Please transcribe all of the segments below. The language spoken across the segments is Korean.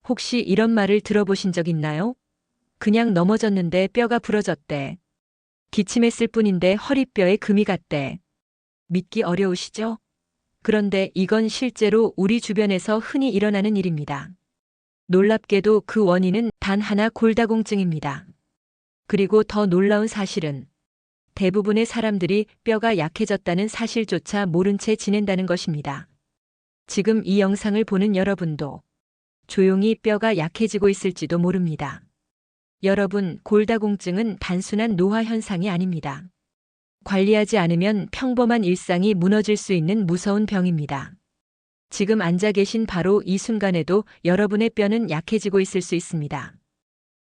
혹시 이런 말을 들어보신 적 있나요? 그냥 넘어졌는데 뼈가 부러졌대. 기침했을 뿐인데 허리뼈에 금이 갔대. 믿기 어려우시죠? 그런데 이건 실제로 우리 주변에서 흔히 일어나는 일입니다. 놀랍게도 그 원인은 단 하나 골다공증입니다. 그리고 더 놀라운 사실은 대부분의 사람들이 뼈가 약해졌다는 사실조차 모른 채 지낸다는 것입니다. 지금 이 영상을 보는 여러분도 조용히 뼈가 약해지고 있을지도 모릅니다. 여러분, 골다공증은 단순한 노화 현상이 아닙니다. 관리하지 않으면 평범한 일상이 무너질 수 있는 무서운 병입니다. 지금 앉아 계신 바로 이 순간에도 여러분의 뼈는 약해지고 있을 수 있습니다.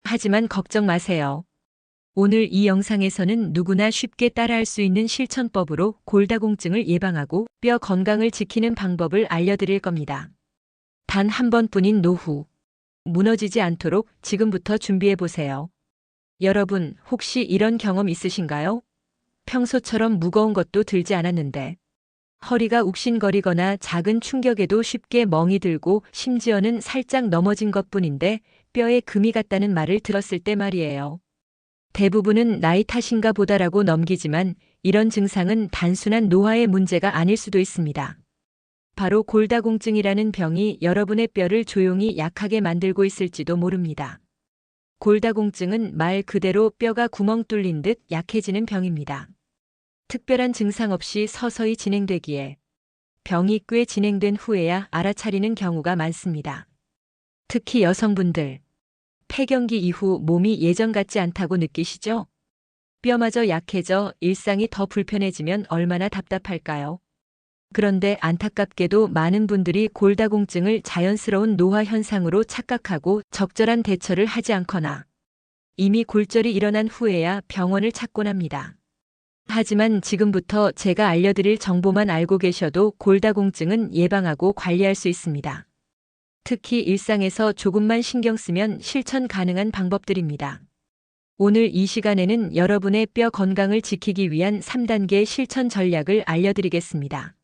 하지만 걱정 마세요. 오늘 이 영상에서는 누구나 쉽게 따라할 수 있는 실천법으로 골다공증을 예방하고 뼈 건강을 지키는 방법을 알려드릴 겁니다. 단 한 번뿐인 노후. 무너지지 않도록 지금부터 준비해 보세요. 여러분, 혹시 이런 경험 있으신가요? 평소처럼 무거운 것도 들지 않았는데 허리가 욱신거리거나 작은 충격에도 쉽게 멍이 들고 심지어는 살짝 넘어진 것뿐인데 뼈에 금이 갔다는 말을 들었을 때 말이에요. 대부분은 나이 탓인가 보다라고 넘기지만 이런 증상은 단순한 노화의 문제가 아닐 수도 있습니다. 바로 골다공증이라는 병이 여러분의 뼈를 조용히 약하게 만들고 있을지도 모릅니다. 골다공증은 말 그대로 뼈가 구멍 뚫린 듯 약해지는 병입니다. 특별한 증상 없이 서서히 진행되기에 병이 꽤 진행된 후에야 알아차리는 경우가 많습니다. 특히 여성분들, 폐경기 이후 몸이 예전 같지 않다고 느끼시죠? 뼈마저 약해져 일상이 더 불편해지면 얼마나 답답할까요? 그런데 안타깝게도 많은 분들이 골다공증을 자연스러운 노화 현상으로 착각하고 적절한 대처를 하지 않거나 이미 골절이 일어난 후에야 병원을 찾곤 합니다. 하지만 지금부터 제가 알려드릴 정보만 알고 계셔도 골다공증은 예방하고 관리할 수 있습니다. 특히 일상에서 조금만 신경 쓰면 실천 가능한 방법들입니다. 오늘 이 시간에는 여러분의 뼈 건강을 지키기 위한 3단계 실천 전략을 알려드리겠습니다.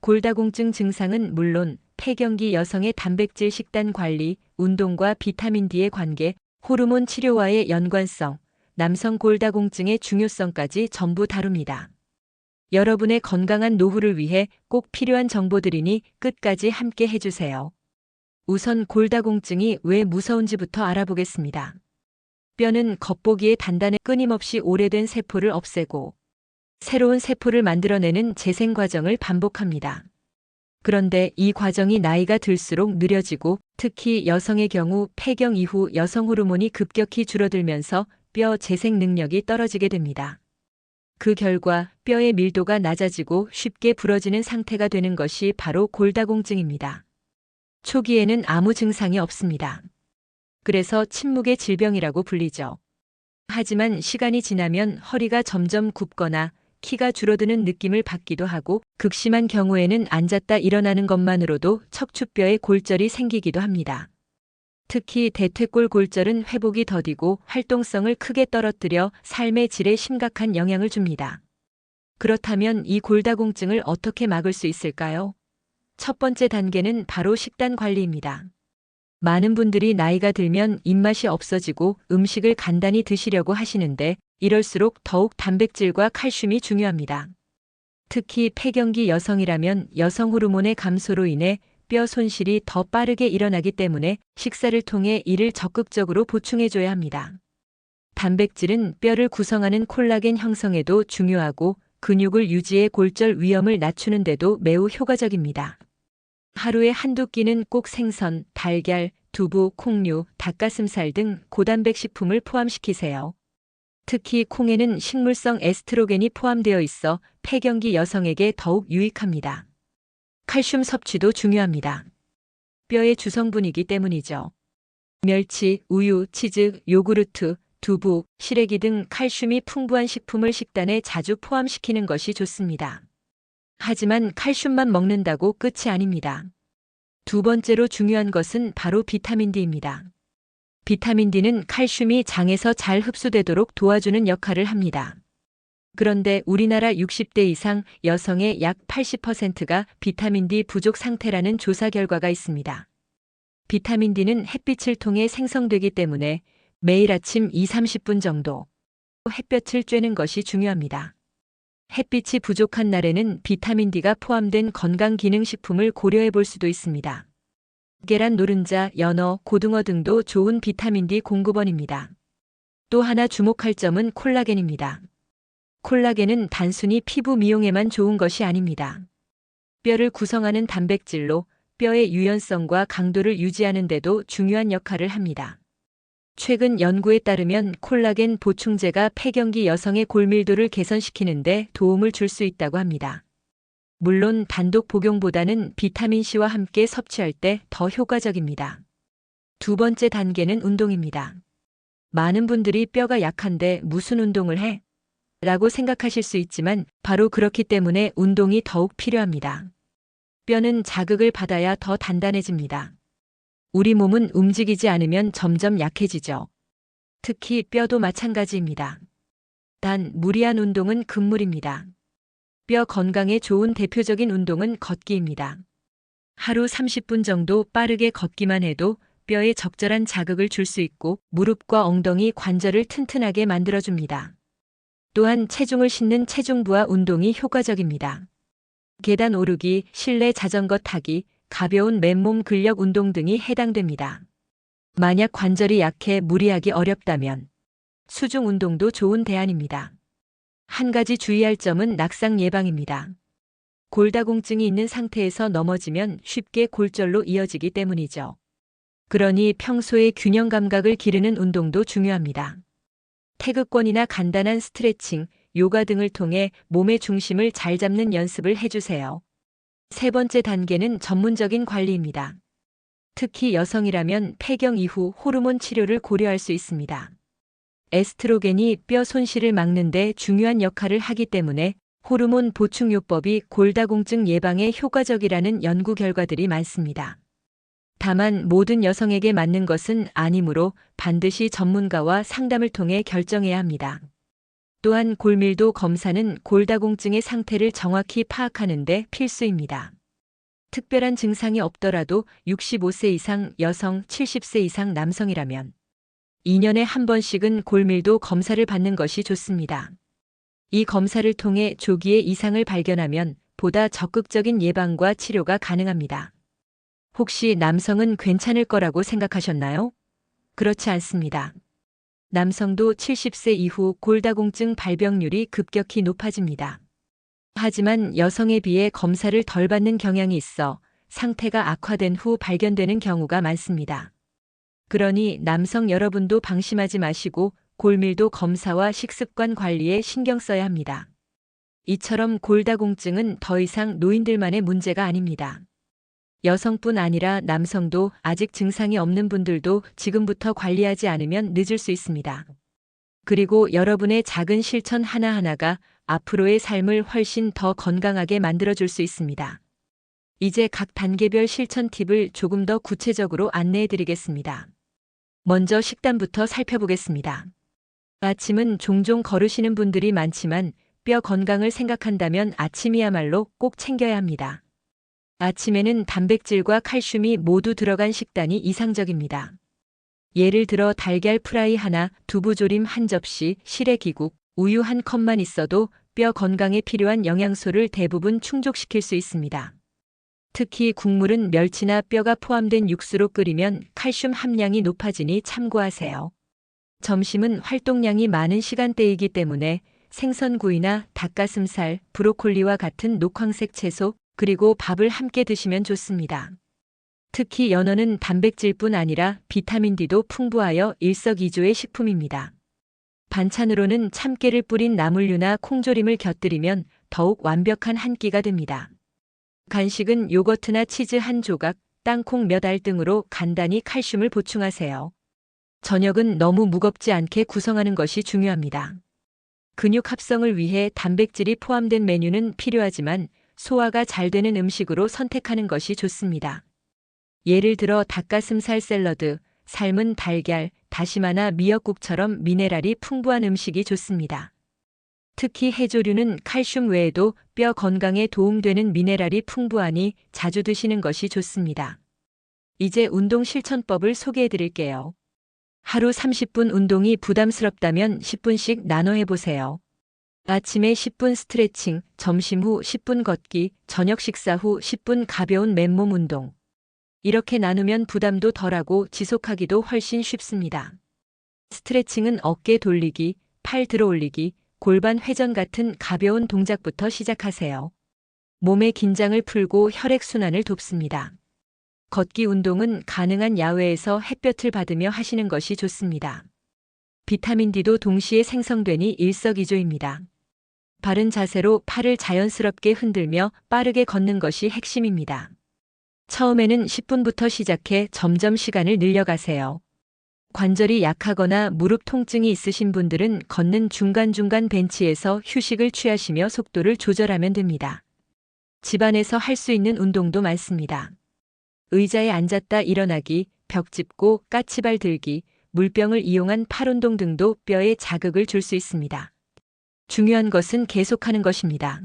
골다공증 증상은 물론 폐경기 여성의 단백질 식단 관리, 운동과 비타민 D의 관계, 호르몬 치료와의 연관성, 남성 골다공증의 중요성까지 전부 다룹니다. 여러분의 건강한 노후를 위해 꼭 필요한 정보들이니 끝까지 함께 해주세요. 우선 골다공증이 왜 무서운지부터 알아보겠습니다. 뼈는 겉보기에 단단해 끊임없이 오래된 세포를 없애고 새로운 세포를 만들어내는 재생 과정을 반복합니다. 그런데 이 과정이 나이가 들수록 느려지고 특히 여성의 경우 폐경 이후 여성 호르몬이 급격히 줄어들면서 뼈 재생 능력이 떨어지게 됩니다. 그 결과 뼈의 밀도가 낮아지고 쉽게 부러지는 상태가 되는 것이 바로 골다공증입니다. 초기에는 아무 증상이 없습니다. 그래서 침묵의 질병이라고 불리죠. 하지만 시간이 지나면 허리가 점점 굽거나 키가 줄어드는 느낌을 받기도 하고 극심한 경우에는 앉았다 일어나는 것만으로도 척추뼈에 골절이 생기기도 합니다. 특히 대퇴골 골절은 회복이 더디고 활동성을 크게 떨어뜨려 삶의 질에 심각한 영향을 줍니다. 그렇다면 이 골다공증을 어떻게 막을 수 있을까요? 첫 번째 단계는 바로 식단 관리입니다. 많은 분들이 나이가 들면 입맛이 없어지고 음식을 간단히 드시려고 하시는데 이럴수록 더욱 단백질과 칼슘이 중요합니다. 특히 폐경기 여성이라면 여성 호르몬의 감소로 인해 뼈 손실이 더 빠르게 일어나기 때문에 식사를 통해 이를 적극적으로 보충해줘야 합니다. 단백질은 뼈를 구성하는 콜라겐 형성에도 중요하고 근육을 유지해 골절 위험을 낮추는 데도 매우 효과적입니다. 하루에 한두 끼는 꼭 생선, 달걀, 두부, 콩류, 닭가슴살 등 고단백 식품을 포함시키세요. 특히 콩에는 식물성 에스트로겐이 포함되어 있어 폐경기 여성에게 더욱 유익합니다. 칼슘 섭취도 중요합니다. 뼈의 주성분이기 때문이죠. 멸치, 우유, 치즈, 요구르트, 두부, 시래기 등 칼슘이 풍부한 식품을 식단에 자주 포함시키는 것이 좋습니다. 하지만 칼슘만 먹는다고 끝이 아닙니다. 두 번째로 중요한 것은 바로 비타민 D입니다. 비타민 D는 칼슘이 장에서 잘 흡수되도록 도와주는 역할을 합니다. 그런데 우리나라 60대 이상 여성의 약 80%가 비타민 D 부족 상태라는 조사 결과가 있습니다. 비타민 D는 햇빛을 통해 생성되기 때문에 매일 아침 2~30분 정도 햇볕을 쬐는 것이 중요합니다. 햇빛이 부족한 날에는 비타민 D가 포함된 건강기능식품을 고려해 볼 수도 있습니다. 계란 노른자, 연어, 고등어 등도 좋은 비타민 D 공급원입니다. 또 하나 주목할 점은 콜라겐입니다. 콜라겐은 단순히 피부 미용에만 좋은 것이 아닙니다. 뼈를 구성하는 단백질로 뼈의 유연성과 강도를 유지하는 데도 중요한 역할을 합니다. 최근 연구에 따르면 콜라겐 보충제가 폐경기 여성의 골밀도를 개선시키는 데 도움을 줄 수 있다고 합니다. 물론 단독 복용보다는 비타민C와 함께 섭취할 때 더 효과적입니다. 두 번째 단계는 운동입니다. 많은 분들이 뼈가 약한데 무슨 운동을 해? 라고 생각하실 수 있지만 바로 그렇기 때문에 운동이 더욱 필요합니다. 뼈는 자극을 받아야 더 단단해집니다. 우리 몸은 움직이지 않으면 점점 약해지죠. 특히 뼈도 마찬가지입니다. 단 무리한 운동은 금물입니다. 뼈 건강에 좋은 대표적인 운동은 걷기입니다. 하루 30분 정도 빠르게 걷기만 해도 뼈에 적절한 자극을 줄 수 있고 무릎과 엉덩이 관절을 튼튼하게 만들어줍니다. 또한 체중을 싣는 체중부하 운동이 효과적입니다. 계단 오르기, 실내 자전거 타기, 가벼운 맨몸 근력 운동 등이 해당됩니다. 만약 관절이 약해 무리하기 어렵다면 수중 운동도 좋은 대안입니다. 한 가지 주의할 점은 낙상 예방입니다. 골다공증이 있는 상태에서 넘어지면 쉽게 골절로 이어지기 때문이죠. 그러니 평소에 균형 감각을 기르는 운동도 중요합니다. 태극권이나 간단한 스트레칭, 요가 등을 통해 몸의 중심을 잘 잡는 연습을 해주세요. 세 번째 단계는 전문적인 관리입니다. 특히 여성이라면 폐경 이후 호르몬 치료를 고려할 수 있습니다. 에스트로겐이 뼈 손실을 막는 데 중요한 역할을 하기 때문에 호르몬 보충요법이 골다공증 예방에 효과적이라는 연구 결과들이 많습니다. 다만 모든 여성에게 맞는 것은 아니므로 반드시 전문가와 상담을 통해 결정해야 합니다. 또한 골밀도 검사는 골다공증의 상태를 정확히 파악하는 데 필수입니다. 특별한 증상이 없더라도 65세 이상 여성, 70세 이상 남성이라면 2년에 한 번씩은 골밀도 검사를 받는 것이 좋습니다. 이 검사를 통해 조기에 이상을 발견하면 보다 적극적인 예방과 치료가 가능합니다. 혹시 남성은 괜찮을 거라고 생각하셨나요? 그렇지 않습니다. 남성도 70세 이후 골다공증 발병률이 급격히 높아집니다. 하지만 여성에 비해 검사를 덜 받는 경향이 있어 상태가 악화된 후 발견되는 경우가 많습니다. 그러니 남성 여러분도 방심하지 마시고 골밀도 검사와 식습관 관리에 신경 써야 합니다. 이처럼 골다공증은 더 이상 노인들만의 문제가 아닙니다. 여성뿐 아니라 남성도 아직 증상이 없는 분들도 지금부터 관리하지 않으면 늦을 수 있습니다. 그리고 여러분의 작은 실천 하나하나가 앞으로의 삶을 훨씬 더 건강하게 만들어줄 수 있습니다. 이제 각 단계별 실천 팁을 조금 더 구체적으로 안내해 드리겠습니다. 먼저 식단부터 살펴보겠습니다. 아침은 종종 거르시는 분들이 많지만 뼈 건강을 생각한다면 아침이야말로 꼭 챙겨야 합니다. 아침에는 단백질과 칼슘이 모두 들어간 식단이 이상적입니다. 예를 들어 달걀 프라이 하나, 두부조림 한 접시, 시래기국, 우유 한 컵만 있어도 뼈 건강에 필요한 영양소를 대부분 충족시킬 수 있습니다. 특히 국물은 멸치나 뼈가 포함된 육수로 끓이면 칼슘 함량이 높아지니 참고하세요. 점심은 활동량이 많은 시간대이기 때문에 생선구이나 닭가슴살, 브로콜리와 같은 녹황색 채소, 그리고 밥을 함께 드시면 좋습니다. 특히 연어는 단백질뿐 아니라 비타민 D도 풍부하여 일석이조의 식품입니다. 반찬으로는 참깨를 뿌린 나물류나 콩조림을 곁들이면 더욱 완벽한 한 끼가 됩니다. 간식은 요거트나 치즈 한 조각, 땅콩 몇 알 등으로 간단히 칼슘을 보충하세요. 저녁은 너무 무겁지 않게 구성하는 것이 중요합니다. 근육 합성을 위해 단백질이 포함된 메뉴는 필요하지만 소화가 잘 되는 음식으로 선택하는 것이 좋습니다. 예를 들어 닭가슴살 샐러드, 삶은 달걀, 다시마나 미역국처럼 미네랄이 풍부한 음식이 좋습니다. 특히 해조류는 칼슘 외에도 뼈 건강에 도움되는 미네랄이 풍부하니 자주 드시는 것이 좋습니다. 이제 운동 실천법을 소개해 드릴게요. 하루 30분 운동이 부담스럽다면 10분씩 나눠 해보세요. 아침에 10분 스트레칭, 점심 후 10분 걷기, 저녁 식사 후 10분 가벼운 맨몸 운동. 이렇게 나누면 부담도 덜하고 지속하기도 훨씬 쉽습니다. 스트레칭은 어깨 돌리기, 팔 들어 올리기, 골반 회전 같은 가벼운 동작부터 시작하세요. 몸의 긴장을 풀고 혈액순환을 돕습니다. 걷기 운동은 가능한 야외에서 햇볕을 받으며 하시는 것이 좋습니다. 비타민 D도 동시에 생성되니 일석이조입니다. 바른 자세로 팔을 자연스럽게 흔들며 빠르게 걷는 것이 핵심입니다. 처음에는 10분부터 시작해 점점 시간을 늘려가세요. 관절이 약하거나 무릎 통증이 있으신 분들은 걷는 중간중간 벤치에서 휴식을 취하시며 속도를 조절하면 됩니다. 집안에서 할 수 있는 운동도 많습니다. 의자에 앉았다 일어나기, 벽 짚고 까치발 들기, 물병을 이용한 팔 운동 등도 뼈에 자극을 줄 수 있습니다. 중요한 것은 계속하는 것입니다.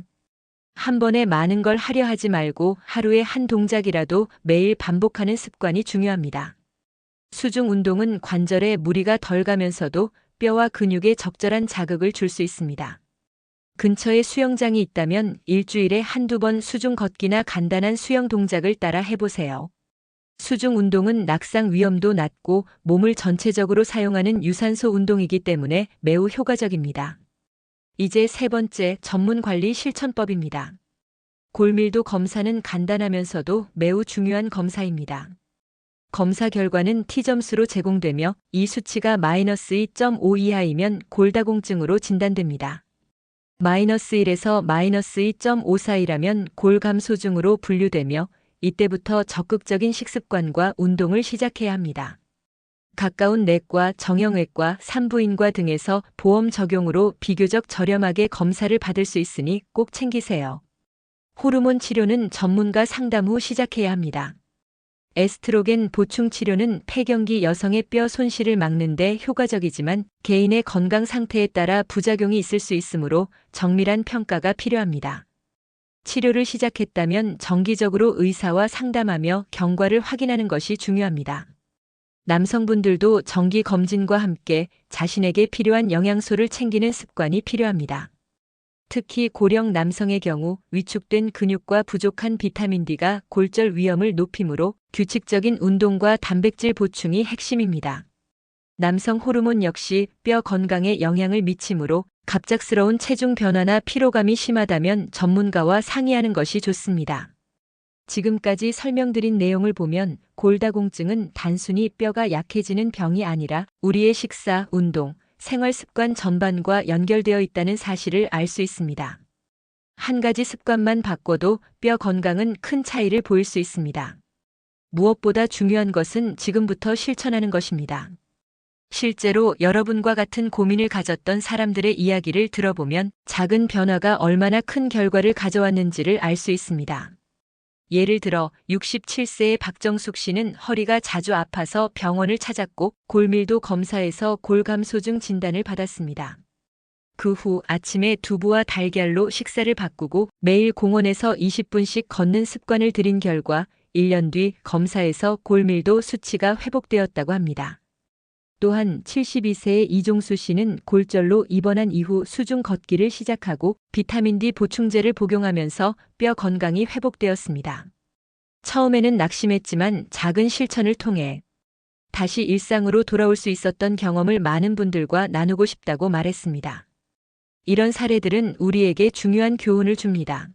한 번에 많은 걸 하려 하지 말고 하루에 한 동작이라도 매일 반복하는 습관이 중요합니다. 수중 운동은 관절에 무리가 덜 가면서도 뼈와 근육에 적절한 자극을 줄 수 있습니다. 근처에 수영장이 있다면 일주일에 한두 번 수중 걷기나 간단한 수영 동작을 따라 해보세요. 수중 운동은 낙상 위험도 낮고 몸을 전체적으로 사용하는 유산소 운동이기 때문에 매우 효과적입니다. 이제 세 번째 전문 관리 실천법입니다. 골밀도 검사는 간단하면서도 매우 중요한 검사입니다. 검사 결과는 T점수로 제공되며 이 수치가 -2.5 이하이면 골다공증으로 진단됩니다. -1에서 -2.5 사이라면 골감소증으로 분류되며 이때부터 적극적인 식습관과 운동을 시작해야 합니다. 가까운 내과, 정형외과, 산부인과 등에서 보험 적용으로 비교적 저렴하게 검사를 받을 수 있으니 꼭 챙기세요. 호르몬 치료는 전문가 상담 후 시작해야 합니다. 에스트로겐 보충 치료는 폐경기 여성의 뼈 손실을 막는 데 효과적이지만 개인의 건강 상태에 따라 부작용이 있을 수 있으므로 정밀한 평가가 필요합니다. 치료를 시작했다면 정기적으로 의사와 상담하며 경과를 확인하는 것이 중요합니다. 남성분들도 정기 검진과 함께 자신에게 필요한 영양소를 챙기는 습관이 필요합니다. 특히 고령 남성의 경우 위축된 근육과 부족한 비타민 D가 골절 위험을 높이므로 규칙적인 운동과 단백질 보충이 핵심입니다. 남성 호르몬 역시 뼈 건강에 영향을 미치므로 갑작스러운 체중 변화나 피로감이 심하다면 전문가와 상의하는 것이 좋습니다. 지금까지 설명드린 내용을 보면 골다공증은 단순히 뼈가 약해지는 병이 아니라 우리의 식사, 운동, 생활 습관 전반과 연결되어 있다는 사실을 알 수 있습니다. 한 가지 습관만 바꿔도 뼈 건강은 큰 차이를 보일 수 있습니다. 무엇보다 중요한 것은 지금부터 실천하는 것입니다. 실제로 여러분과 같은 고민을 가졌던 사람들의 이야기를 들어보면 작은 변화가 얼마나 큰 결과를 가져왔는지를 알 수 있습니다. 예를 들어 67세의 박정숙 씨는 허리가 자주 아파서 병원을 찾았고 골밀도 검사에서 골감소증 진단을 받았습니다. 그 후 아침에 두부와 달걀로 식사를 바꾸고 매일 공원에서 20분씩 걷는 습관을 들인 결과 1년 뒤 검사에서 골밀도 수치가 회복되었다고 합니다. 또한 72세의 이종수 씨는 골절로 입원한 이후 수중 걷기를 시작하고 비타민 D 보충제를 복용하면서 뼈 건강이 회복되었습니다. 처음에는 낙심했지만 작은 실천을 통해 다시 일상으로 돌아올 수 있었던 경험을 많은 분들과 나누고 싶다고 말했습니다. 이런 사례들은 우리에게 중요한 교훈을 줍니다.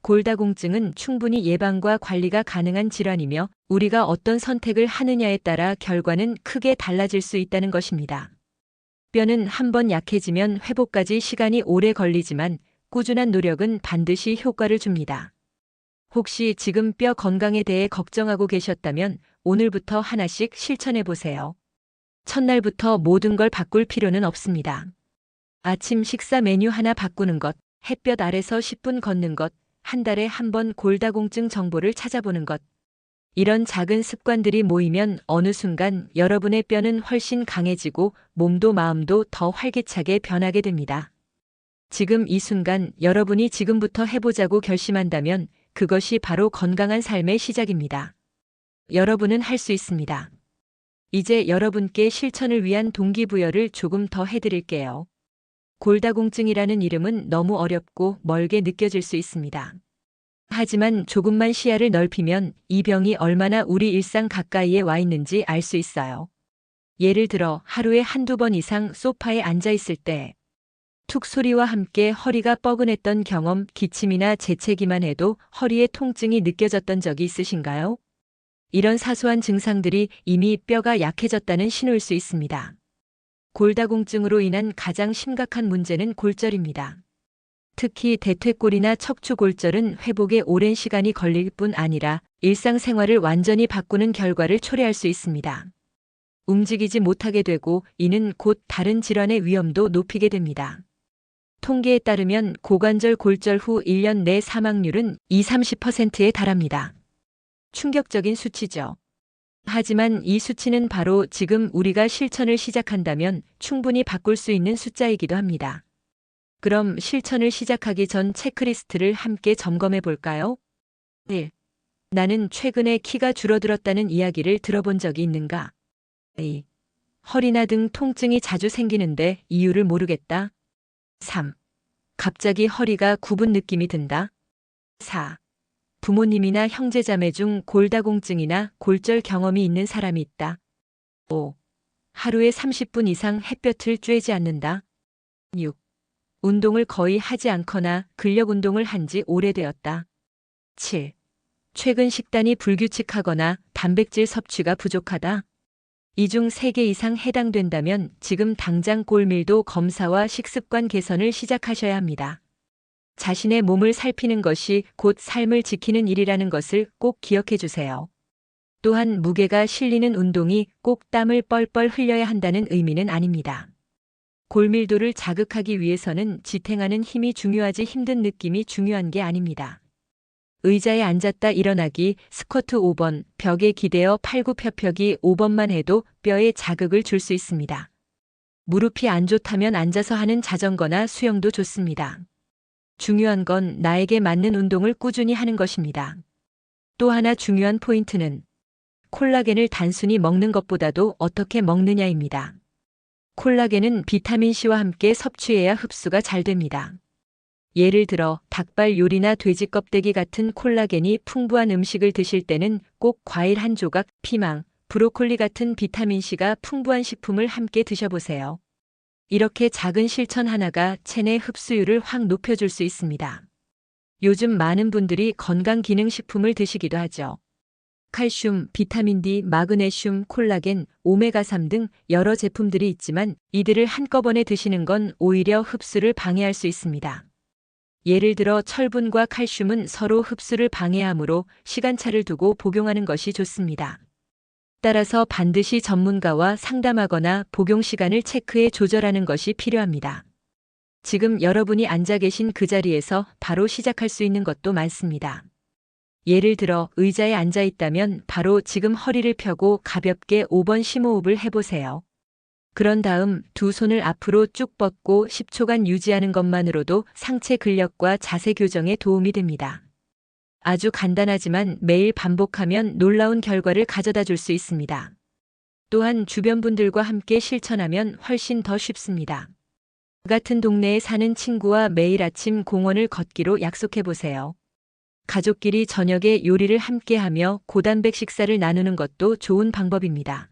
골다공증은 충분히 예방과 관리가 가능한 질환이며 우리가 어떤 선택을 하느냐에 따라 결과는 크게 달라질 수 있다는 것입니다. 뼈는 한번 약해지면 회복까지 시간이 오래 걸리지만 꾸준한 노력은 반드시 효과를 줍니다. 혹시 지금 뼈 건강에 대해 걱정하고 계셨다면 오늘부터 하나씩 실천해 보세요. 첫날부터 모든 걸 바꿀 필요는 없습니다. 아침 식사 메뉴 하나 바꾸는 것, 햇볕 아래서 10분 걷는 것, 한 달에 한 번 골다공증 정보를 찾아보는 것. 이런 작은 습관들이 모이면 어느 순간 여러분의 뼈는 훨씬 강해지고 몸도 마음도 더 활기차게 변하게 됩니다. 지금 이 순간 여러분이 지금부터 해보자고 결심한다면 그것이 바로 건강한 삶의 시작입니다. 여러분은 할 수 있습니다. 이제 여러분께 실천을 위한 동기부여를 조금 더 해드릴게요. 골다공증이라는 이름은 너무 어렵고 멀게 느껴질 수 있습니다. 하지만 조금만 시야를 넓히면 이 병이 얼마나 우리 일상 가까이에 와 있는지 알 수 있어요. 예를 들어 하루에 한두 번 이상 소파에 앉아 있을 때 툭 소리와 함께 허리가 뻐근했던 경험, 기침이나 재채기만 해도 허리에 통증이 느껴졌던 적이 있으신가요? 이런 사소한 증상들이 이미 뼈가 약해졌다는 신호일 수 있습니다. 골다공증으로 인한 가장 심각한 문제는 골절입니다. 특히 대퇴골이나 척추골절은 회복에 오랜 시간이 걸릴 뿐 아니라 일상생활을 완전히 바꾸는 결과를 초래할 수 있습니다. 움직이지 못하게 되고 이는 곧 다른 질환의 위험도 높이게 됩니다. 통계에 따르면 고관절 골절 후 1년 내 사망률은 20~30%에 달합니다. 충격적인 수치죠. 하지만 이 수치는 바로 지금 우리가 실천을 시작한다면 충분히 바꿀 수 있는 숫자이기도 합니다. 그럼 실천을 시작하기 전 체크리스트를 함께 점검해 볼까요? 1. 나는 최근에 키가 줄어들었다는 이야기를 들어본 적이 있는가? 2. 허리나 등 통증이 자주 생기는데 이유를 모르겠다. 3. 갑자기 허리가 굽은 느낌이 든다. 4. 부모님이나 형제자매 중 골다공증이나 골절 경험이 있는 사람이 있다. 5. 하루에 30분 이상 햇볕을 쬐지 않는다. 6. 운동을 거의 하지 않거나 근력 운동을 한 지 오래되었다. 7. 최근 식단이 불규칙하거나 단백질 섭취가 부족하다. 이 중 3개 이상 해당된다면 지금 당장 골밀도 검사와 식습관 개선을 시작하셔야 합니다. 자신의 몸을 살피는 것이 곧 삶을 지키는 일이라는 것을 꼭 기억해 주세요. 또한 무게가 실리는 운동이 꼭 땀을 뻘뻘 흘려야 한다는 의미는 아닙니다. 골밀도를 자극하기 위해서는 지탱하는 힘이 중요하지 힘든 느낌이 중요한 게 아닙니다. 의자에 앉았다 일어나기, 스쿼트 5번, 벽에 기대어 팔굽혀펴기 5번만 해도 뼈에 자극을 줄 수 있습니다. 무릎이 안 좋다면 앉아서 하는 자전거나 수영도 좋습니다. 중요한 건 나에게 맞는 운동을 꾸준히 하는 것입니다. 또 하나 중요한 포인트는 콜라겐을 단순히 먹는 것보다도 어떻게 먹느냐입니다. 콜라겐은 비타민C와 함께 섭취해야 흡수가 잘 됩니다. 예를 들어 닭발 요리나 돼지 껍데기 같은 콜라겐이 풍부한 음식을 드실 때는 꼭 과일 한 조각, 피망, 브로콜리 같은 비타민C가 풍부한 식품을 함께 드셔보세요. 이렇게 작은 실천 하나가 체내 흡수율을 확 높여줄 수 있습니다. 요즘 많은 분들이 건강기능식품을 드시기도 하죠. 칼슘, 비타민 D, 마그네슘, 콜라겐, 오메가3 등 여러 제품들이 있지만 이들을 한꺼번에 드시는 건 오히려 흡수를 방해할 수 있습니다. 예를 들어 철분과 칼슘은 서로 흡수를 방해하므로 시간차를 두고 복용하는 것이 좋습니다. 따라서 반드시 전문가와 상담하거나 복용 시간을 체크해 조절하는 것이 필요합니다. 지금 여러분이 앉아 계신 그 자리에서 바로 시작할 수 있는 것도 많습니다. 예를 들어 의자에 앉아 있다면 바로 지금 허리를 펴고 가볍게 5번 심호흡을 해보세요. 그런 다음 두 손을 앞으로 쭉 뻗고 10초간 유지하는 것만으로도 상체 근력과 자세 교정에 도움이 됩니다. 아주 간단하지만 매일 반복하면 놀라운 결과를 가져다 줄 수 있습니다. 또한 주변 분들과 함께 실천하면 훨씬 더 쉽습니다. 같은 동네에 사는 친구와 매일 아침 공원을 걷기로 약속해 보세요. 가족끼리 저녁에 요리를 함께하며 고단백 식사를 나누는 것도 좋은 방법입니다.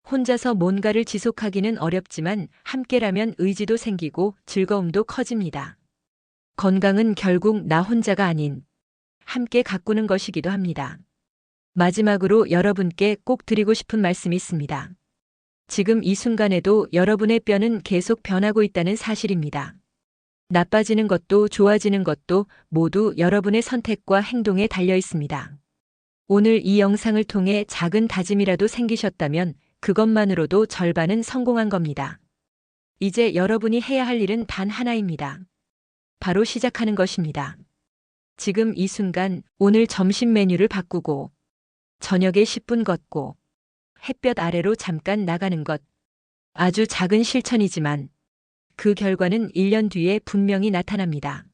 혼자서 뭔가를 지속하기는 어렵지만 함께라면 의지도 생기고 즐거움도 커집니다. 건강은 결국 나 혼자가 아닌 함께 가꾸는 것이기도 합니다. 마지막으로 여러분께 꼭 드리고 싶은 말씀이 있습니다. 지금 이 순간에도 여러분의 뼈는 계속 변하고 있다는 사실입니다. 나빠지는 것도 좋아지는 것도 모두 여러분의 선택과 행동에 달려 있습니다. 오늘 이 영상을 통해 작은 다짐이라도 생기셨다면 그것만으로도 절반은 성공한 겁니다. 이제 여러분이 해야 할 일은 단 하나입니다. 바로 시작하는 것입니다. 지금 이 순간 오늘 점심 메뉴를 바꾸고 저녁에 10분 걷고 햇볕 아래로 잠깐 나가는 것. 아주 작은 실천이지만 그 결과는 1년 뒤에 분명히 나타납니다.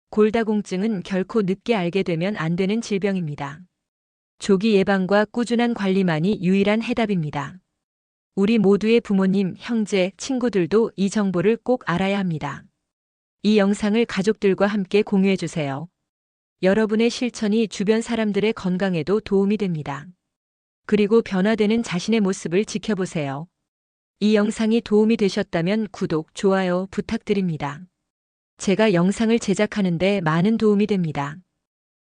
골다공증은 결코 늦게 알게 되면 안 되는 질병입니다. 조기 예방과 꾸준한 관리만이 유일한 해답입니다. 우리 모두의 부모님, 형제, 친구들도 이 정보를 꼭 알아야 합니다. 이 영상을 가족들과 함께 공유해 주세요. 여러분의 실천이 주변 사람들의 건강에도 도움이 됩니다. 그리고 변화되는 자신의 모습을 지켜보세요. 이 영상이 도움이 되셨다면 구독, 좋아요 부탁드립니다. 제가 영상을 제작하는데 많은 도움이 됩니다.